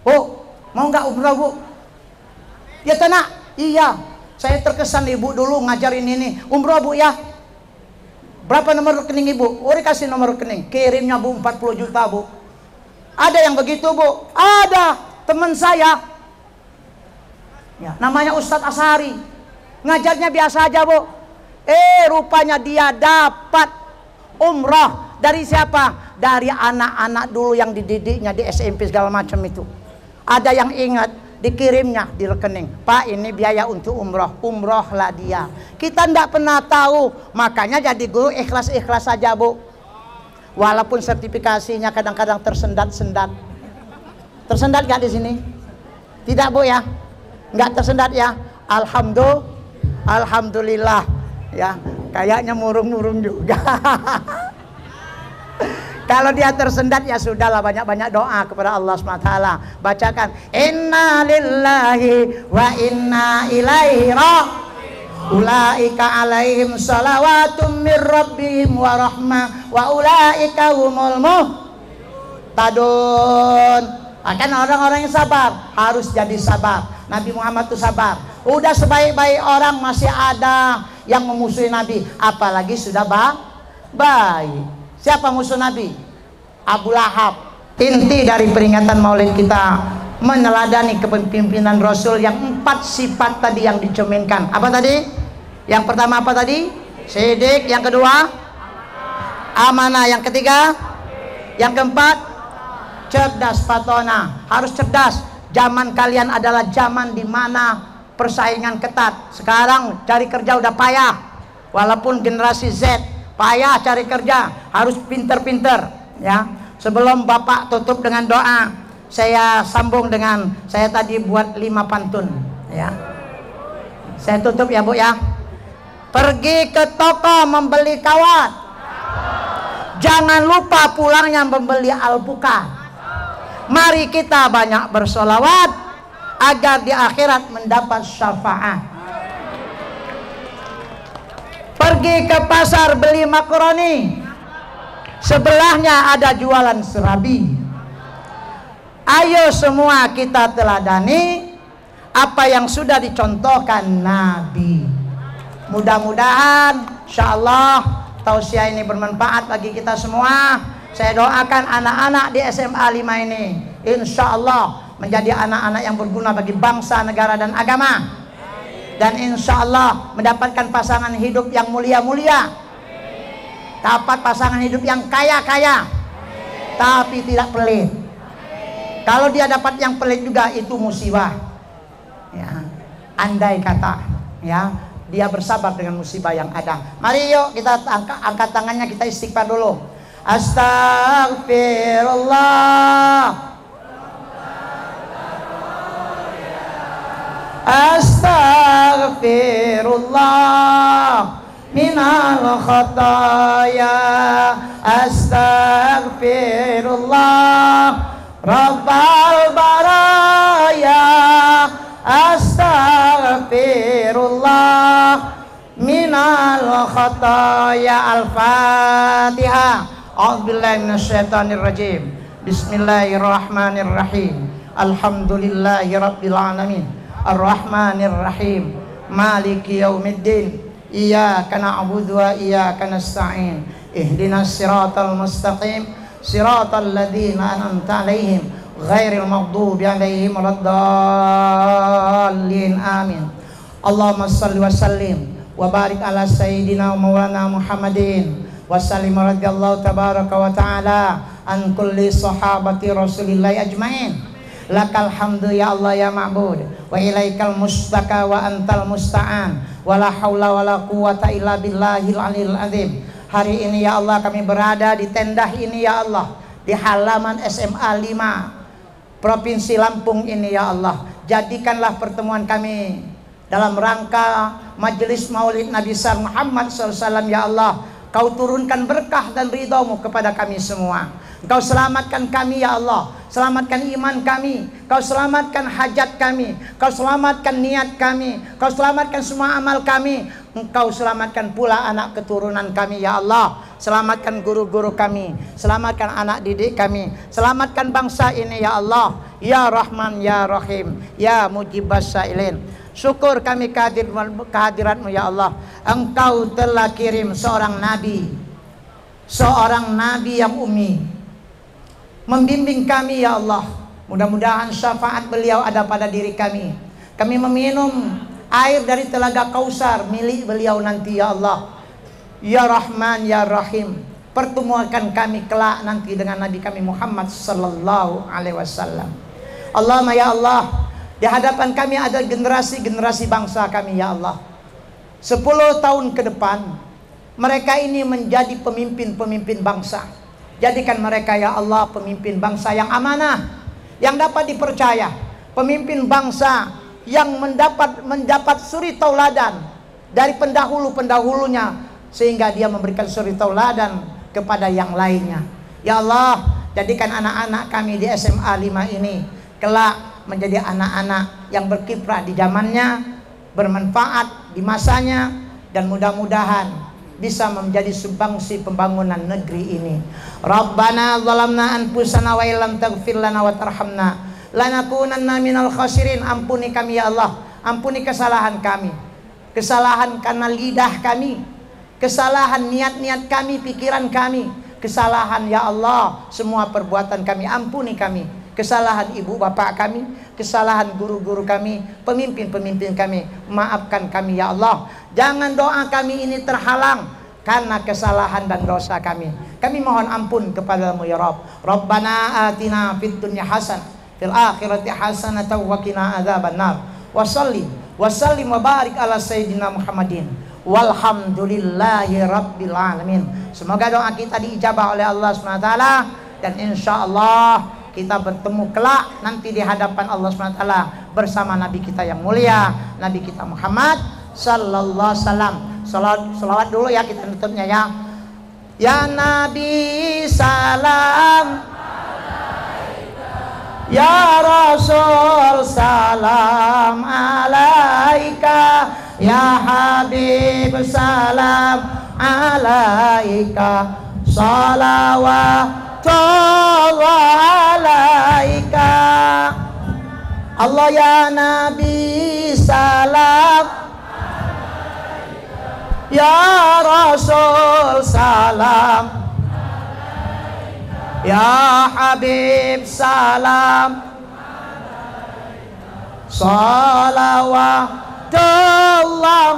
Oh, mau nggak umroh Bu? Ya tenak. Iya, saya terkesan ibu dulu ngajarin ini. Umroh Bu ya? Berapa nomor rekening ibu? Oh, dikasih nomor rekening. Kirimnya Bu 40 juta Bu. Ada yang begitu Bu? Ada, teman saya. Ya, namanya Ustadz Ashari. Ngajarnya biasa aja Bu. Rupanya dia dapat umroh dari siapa? Dari anak-anak dulu yang dididiknya di SMP segala macam itu. Ada yang ingat, dikirimnya di rekening. Pak, ini biaya untuk umroh. Umrohlah dia. Kita tidak pernah tahu. Makanya jadi guru ikhlas-ikhlas saja Bu. Walaupun sertifikasinya kadang-kadang tersendat-sendat. Tersendat gak di sini? Tidak Bu ya? Nggak tersendat ya? Alhamdulillah ya, kayaknya murung-murung juga. Kalau dia tersendat ya sudahlah, banyak-banyak doa kepada Allah SWT. Bacakan inna lillahi wa inna ilaihi raji'un, ulaika alaihim salawatum mir rabbihim wa rahmah wa ulaika humul muhtadun. Akan orang-orang yang sabar harus jadi sabar. Nabi Muhammad itu sabar. Udah sebaik-baik orang masih ada yang memusuhi Nabi, apalagi sudah baik. Siapa musuh Nabi? Abu Lahab. Inti dari peringatan Maulid kita meneladani kepemimpinan Rasul yang 4 sifat tadi yang dicerminkan. Apa tadi? Yang pertama apa tadi? Sidik. Yang kedua amanah. Yang ketiga, yang keempat cerdas fatona. Harus cerdas. Zaman kalian adalah zaman di mana persaingan ketat. Sekarang cari kerja udah payah. Walaupun generasi Z payah cari kerja, harus pinter-pinter ya. Sebelum Bapak tutup dengan doa, saya sambung dengan saya tadi buat 5 pantun ya. Saya tutup ya Bu ya. Pergi ke toko membeli kawat, jangan lupa pulangnya membeli alpukat. Mari kita banyak bersolawat agar di akhirat mendapat syafaat. Pergi ke pasar beli makaroni, sebelahnya ada jualan serabi. Ayo semua kita teladani apa yang sudah dicontohkan Nabi. Mudah-mudahan insyaallah tausiah ini bermanfaat bagi kita semua. Saya doakan anak-anak di SMA 5 ini insya Allah menjadi anak-anak yang berguna bagi bangsa, negara, dan agama. Dan insya Allah mendapatkan pasangan hidup yang mulia-mulia. Dapat pasangan hidup yang kaya-kaya, tapi tidak pelit. Kalau dia dapat yang pelit juga itu musibah ya. Andai kata ya, dia bersabar dengan musibah yang ada. Mari yuk kita angkat tangannya, kita istighfar dulu. Astaghfirullah, astaghfirullah minal khataya, astaghfirullah rabbal baraya, astaghfirullah minal khataya. Al-Fatihah. A'udzubillahi minasyaitonir rajim. Bismillahirrahmanirrahim. Alhamdulillahi rabbil alamin. Arrahmanir rahim. Maliki yaumiddin. iyyaka na'budu wa iyyaka nasta'in. Ihdinas siratal mustaqim, siratal ladzina an'amta 'alaihim ghairil maghdubi 'alaihim waladdallin. Amin. Allahumma shalli wa sallim wa barik ala sayyidina wa maulana Muhammadin wa sallim radhiyallahu tabaraka wa ta'ala an kulli sahabati Rasulillah ajmain. Lakal hamdu ya Allah ya ma'bud, wa ilaikal mustaka wa antal musta'an, wa la haula wa la quwata illa billahil aliyil azim. Hari ini ya Allah kami berada di tenda ini ya Allah, di halaman SMA 5 Provinsi Lampung ini ya Allah. Jadikanlah pertemuan kami dalam rangka majelis maulid Nabi besar Muhammad SAW ya Allah. Kau turunkan berkah dan ridhamu kepada kami semua. Engkau selamatkan kami ya Allah, selamatkan iman kami, Kau selamatkan hajat kami, Kau selamatkan niat kami, Kau selamatkan semua amal kami, Engkau selamatkan pula anak keturunan kami ya Allah. Selamatkan guru-guru kami, selamatkan anak didik kami, selamatkan bangsa ini ya Allah. Ya Rahman ya Rahim ya Mujibas Sa'ilin. Syukur kami kehadiratmu ya Allah. Engkau telah kirim seorang nabi yang ummi, membimbing kami ya Allah. Mudah-mudahan syafaat beliau ada pada diri kami. Kami meminum air dari telaga Kausar milik beliau nanti ya Allah. Ya Rahman ya Rahim, pertemukan kami kelak nanti dengan Nabi kami Muhammad sallallahu alaihi wasallam. Allahumma ya Allah, di hadapan kami ada generasi-generasi bangsa kami ya Allah. 10 tahun ke depan mereka ini menjadi pemimpin-pemimpin bangsa. Jadikan mereka ya Allah pemimpin bangsa yang amanah, yang dapat dipercaya, pemimpin bangsa yang mendapat suri tauladan dari pendahulu-pendahulunya, sehingga dia memberikan suri tauladan kepada yang lainnya. Ya Allah, jadikan anak-anak kami di SMA 5 ini kelak menjadi anak-anak yang berkiprah di zamannya, bermanfaat di masanya, dan mudah-mudahan bisa menjadi sumbangsi pembangunan negeri ini. Rabbana zalamna anfusana wa illam taghfir lana wa tarhamna lanakunanna minal khasirin. Ampuni kami ya Allah, ampuni kesalahan kami, kesalahan karena lidah kami, kesalahan niat-niat kami, pikiran kami, kesalahan ya Allah semua perbuatan kami. Ampuni kami, kesalahan ibu bapak kami, kesalahan guru-guru kami, pemimpin-pemimpin kami. Maafkan kami ya Allah. Jangan doa kami ini terhalang karena kesalahan dan dosa kami. Kami mohon ampun kepadamu ya Rabb. Rabbana atina fid dunya hasanah, fil akhirati hasanah wa qina adzabannar. Wa sallim wa barik ala sayyidina Muhammadin. Walhamdulillahi rabbil alamin. Semoga doa kita diijabah oleh Allah SWT, dan insyaallah kita bertemu kelak nanti di hadapan Allah SWT bersama Nabi kita yang mulia, Nabi kita Muhammad sallallahu alaihi wasallam. Salawat dulu ya, kita tutupnya ya. Ya Nabi salam alaika, ya Rasul salam alaika, ya Habib salam alaika, salawat alaika. Allah ya Nabi salam alaika, ya Rasul salam alaika, ya Habib salam alaika, salawatullah.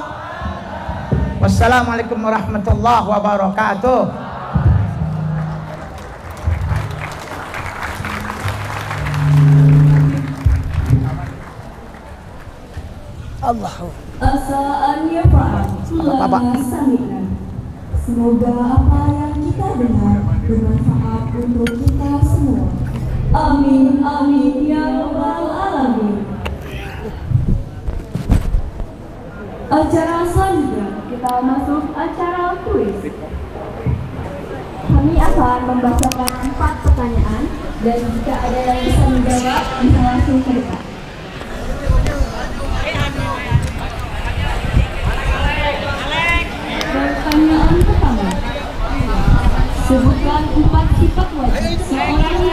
Wassalamualaikum warahmatullahi wabarakatuh. Allahu
Asa'an yafa'an lana sami'na. Semoga apa yang kita dengar bermanfaat untuk kita semua. Amin amin ya rabbal alamin. Acara selanjutnya kita masuk acara kuis. Kami akan membacakan 4 pertanyaan, dan jika ada yang bisa menjawab bisa langsung ke depan.